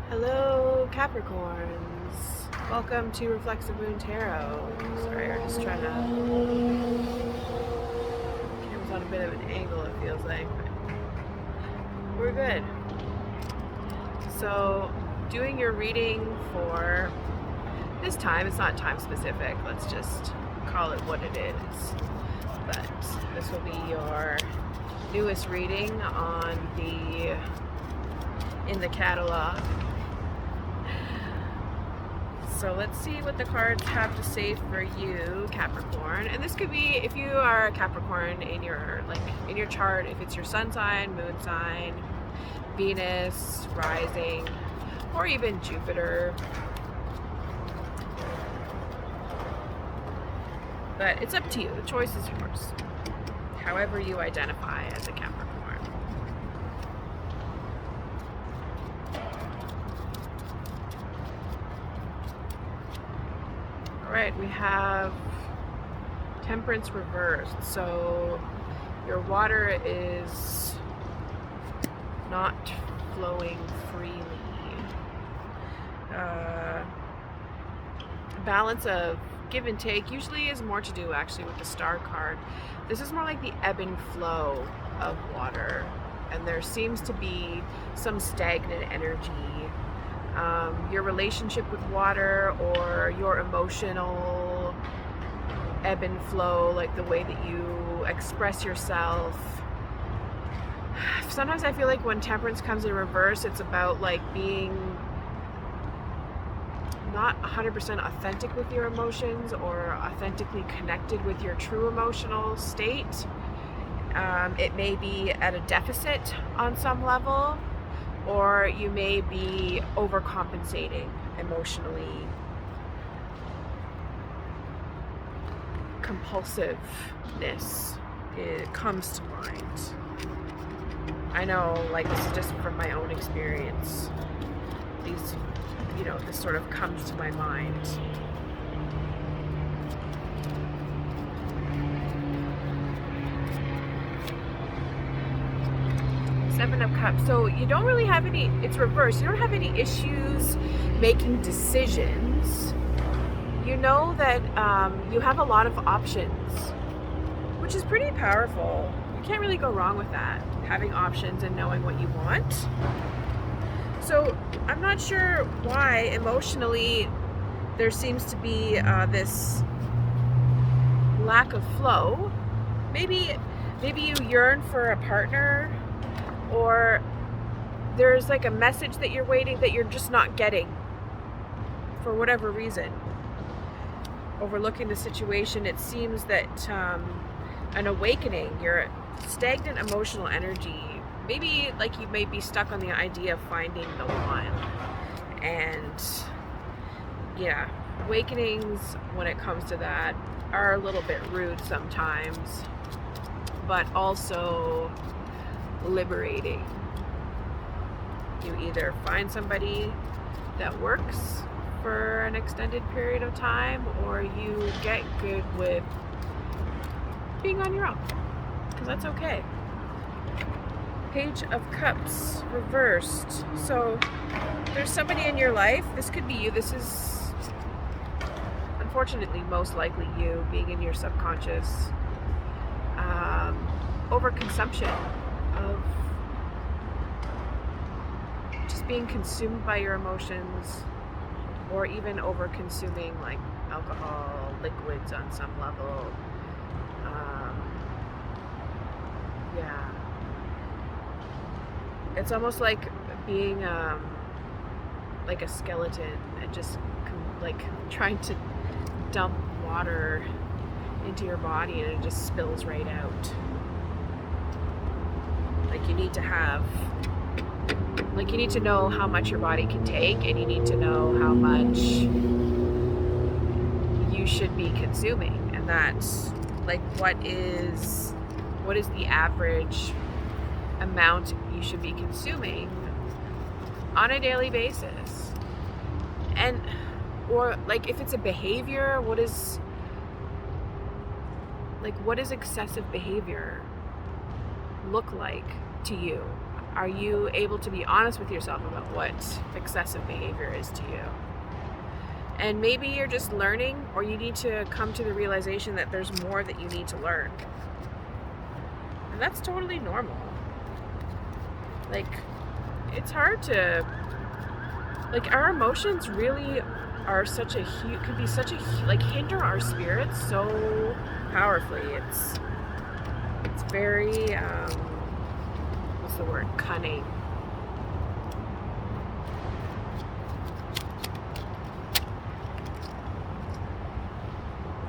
Hello, Capricorns. Welcome to Reflexive Moon Tarot. Sorry, I'm just trying to. Camera's on a bit of an angle, it feels like, but we're good. So, doing your reading for this time, it's not time specific, let's just call it what it is. But this will be your newest reading in the catalog. So let's see what the cards have to say for you, Capricorn. And this could be if you are a Capricorn in your chart, if it's your sun sign, moon sign, Venus, rising, or even Jupiter. But it's up to you. The choice is yours. However you identify as a Capricorn. Alright, we have Temperance reversed. So your water is not flowing freely. Balance of give and take usually is more to do actually with the Star card. This is more like the ebb and flow of water, and there seems to be some stagnant energy. Your relationship with water or your emotional ebb and flow, like the way that you express yourself. Sometimes I feel like when Temperance comes in reverse, it's about like being not 100% authentic with your emotions or authentically connected with your true emotional state. It may be at a deficit on some level, or you may be overcompensating emotionally. Compulsiveness, it comes to mind. I know, like, this is just from my own experience. This sort of comes to my mind. Seven of Cups. So you don't really have any, it's reversed. You don't have any issues making decisions. You know that you have a lot of options, which is pretty powerful. You can't really go wrong with that, having options and knowing what you want. So I'm not sure why emotionally there seems to be this lack of flow. Maybe you yearn for a partner, or there's like a message that you're waiting that you're just not getting for whatever reason. Overlooking the situation, it seems that an awakening, your stagnant emotional energy, maybe like you may be stuck on the idea of finding the one. And yeah, awakenings when it comes to that are a little bit rude sometimes, but also liberating. You either find somebody that works for an extended period of time, or you get good with being on your own, because that's okay. Page of Cups reversed. So there's somebody in your life. This could be you. This is unfortunately most likely you, being in your subconscious. Overconsumption of just being consumed by your emotions, or even over consuming like alcohol, liquids on some level. Yeah. It's almost like being like a skeleton and just like trying to dump water into your body, and it just spills right out. Like you need to know how much your body can take, and you need to know how much you should be consuming, and that's like what is the average amount you should be consuming on a daily basis. And or like if it's a behavior, what is excessive behavior look like to you? Are you able to be honest with yourself about what excessive behavior is to you? And maybe you're just learning, or you need to come to the realization that there's more that you need to learn. And that's totally normal. Like, it's hard to, like, our emotions really are such a huge, could be such a, like, hinder our spirits so powerfully. It's very, what's the word, cunning.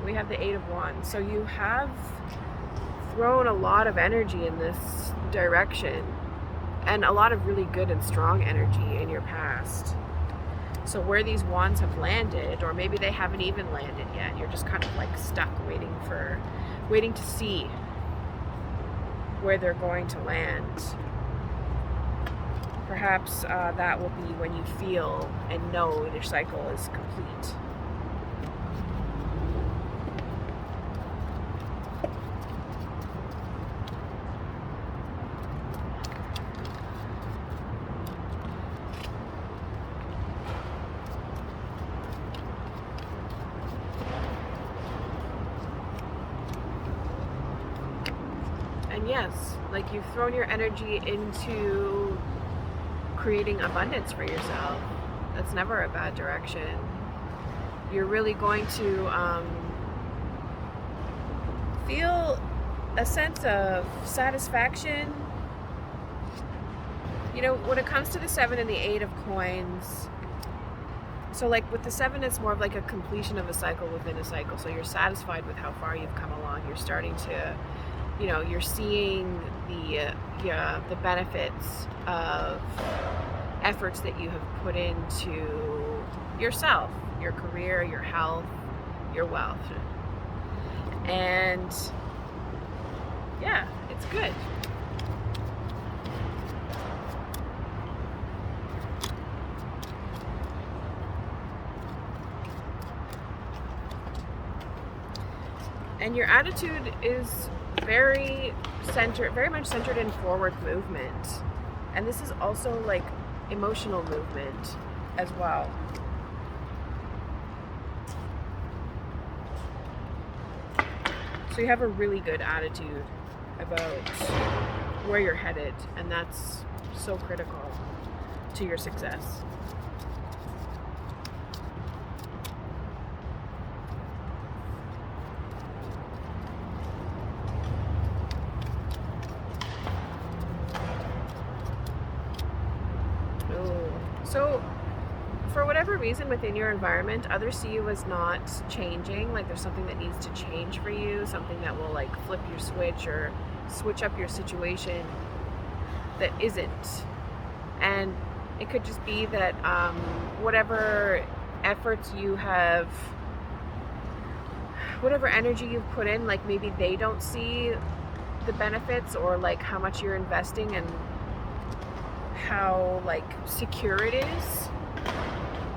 We have the Eight of Wands. So you have thrown a lot of energy in this direction, and a lot of really good and strong energy in your past. So where these wands have landed, or maybe they haven't even landed yet, you're just kind of like stuck waiting to see where they're going to land. Perhaps that will be when you feel and know your cycle is complete. And yes, like, you've thrown your energy into creating abundance for yourself. That's never a bad direction. You're really going to feel a sense of satisfaction. You know, when it comes to the Seven and the Eight of Coins, so like with the Seven, it's more of like a completion of a cycle within a cycle. So you're satisfied with how far you've come along. You're starting to, you know, you're seeing the benefits of efforts that you have put into yourself, your career, your health, your wealth. And yeah, it's good. And your attitude is very much centered in forward movement. And this is also like emotional movement as well. So you have a really good attitude about where you're headed, and that's so critical to your success. So for whatever reason within your environment, others see you as not changing, like there's something that needs to change for you, something that will like flip your switch or switch up your situation that isn't. And it could just be that whatever efforts you have, whatever energy you've put in, like maybe they don't see the benefits, or like how much you're investing and how like secure it is,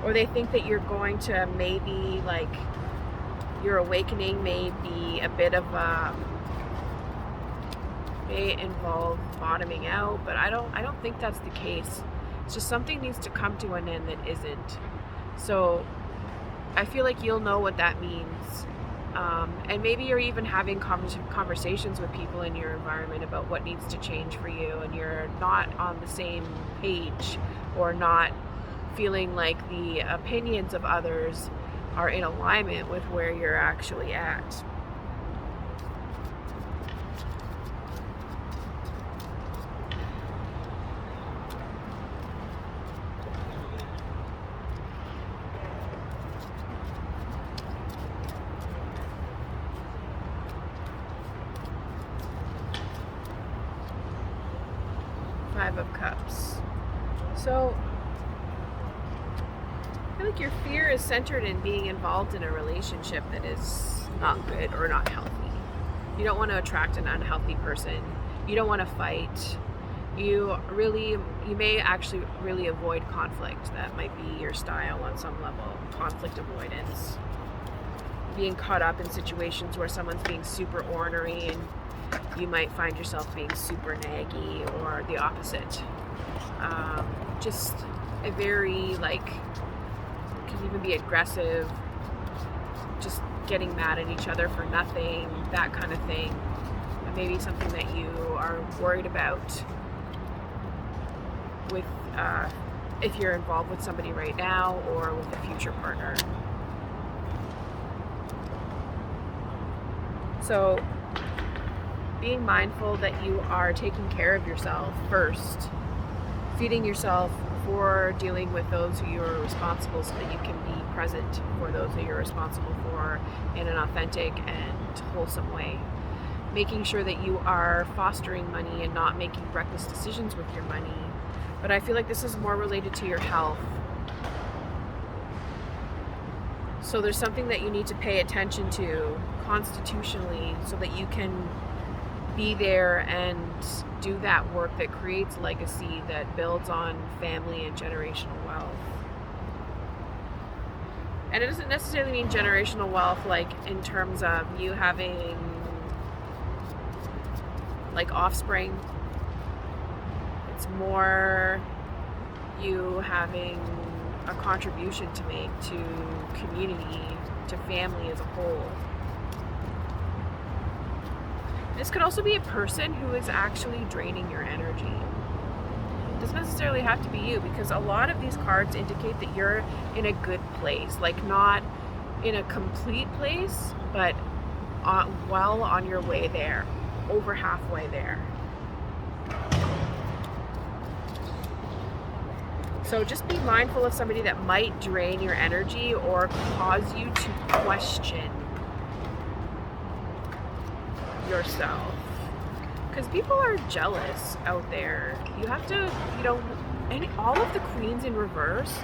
or they think that you're going to maybe like your awakening may be a bit of may involve bottoming out, but I don't think that's the case. It's just something needs to come to an end that isn't. So I feel like you'll know what that means. And maybe you're even having conversations with people in your environment about what needs to change for you, and you're not on the same page, or not feeling like the opinions of others are in alignment with where you're actually at. Five of Cups. So I feel like your fear is centered in being involved in a relationship that is not good or not healthy. You don't want to attract an unhealthy person. You don't want to fight. You may actually really avoid conflict. That might be your style on some level. Conflict avoidance. Being caught up in situations where someone's being super ornery, and you might find yourself being super naggy, or the opposite. just a very, like, can even be aggressive, just getting mad at each other for nothing, that kind of thing. Maybe something that you are worried about with if you're involved with somebody right now or with a future partner. So being mindful that you are taking care of yourself first, feeding yourself before dealing with those who you're responsible, so that you can be present for those that you're responsible for in an authentic and wholesome way. Making sure that you are fostering money and not making reckless decisions with your money. But I feel like this is more related to your health. So there's something that you need to pay attention to constitutionally so that you can be there and do that work that creates legacy, that builds on family and generational wealth. And it doesn't necessarily mean generational wealth like in terms of you having like offspring. It's more you having a contribution to make to community, to family as a whole. This could also be a person who is actually draining your energy. It doesn't necessarily have to be you, because a lot of these cards indicate that you're in a good place, like not in a complete place, but well on your way there, over halfway there. So just be mindful of somebody that might drain your energy or cause you to question yourself, because people are jealous out there. You have to, and all of the queens in reverse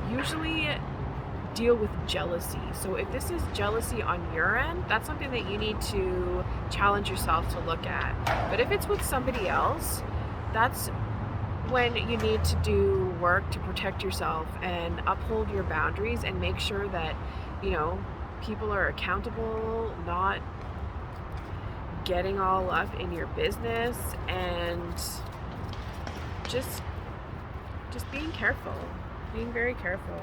usually deal with jealousy. So if this is jealousy on your end, that's something that you need to challenge yourself to look at. But if it's with somebody else, that's when you need to do work to protect yourself and uphold your boundaries and make sure that, people are accountable, not getting all up in your business, and just being careful, being very careful.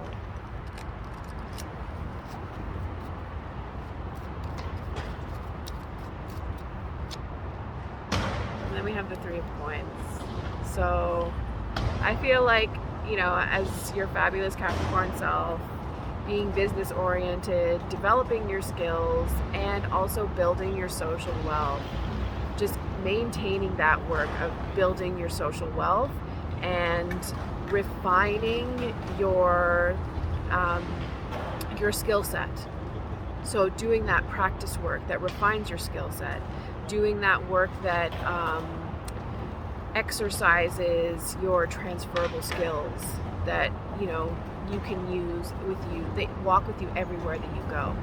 And then we have the 3 of Coins. So I feel like, as your fabulous Capricorn self, being business oriented, developing your skills, and also building your social wealth, just maintaining that work of building your social wealth and refining your skill set. So doing that practice work that refines your skill set, doing that work that exercises your transferable skills that you can use with you, they walk with you everywhere that you go.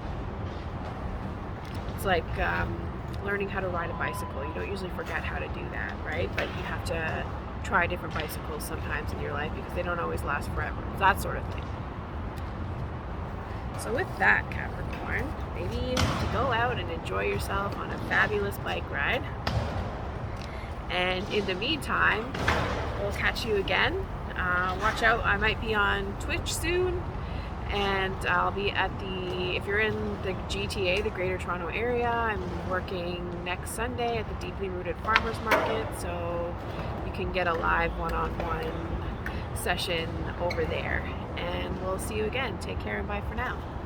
It's like learning how to ride a bicycle. You don't usually forget how to do that, right? But you have to try different bicycles sometimes in your life because they don't always last forever. It's that sort of thing. So with that, Capricorn, maybe you need to go out and enjoy yourself on a fabulous bike ride. And in the meantime, we'll catch you again. Watch out, I might be on Twitch soon, and I'll be at if you're in the GTA, the Greater Toronto Area, I'm working next Sunday at the Deeply Rooted Farmers Market, so you can get a live one-on-one session over there. And we'll see you again. Take care and bye for now.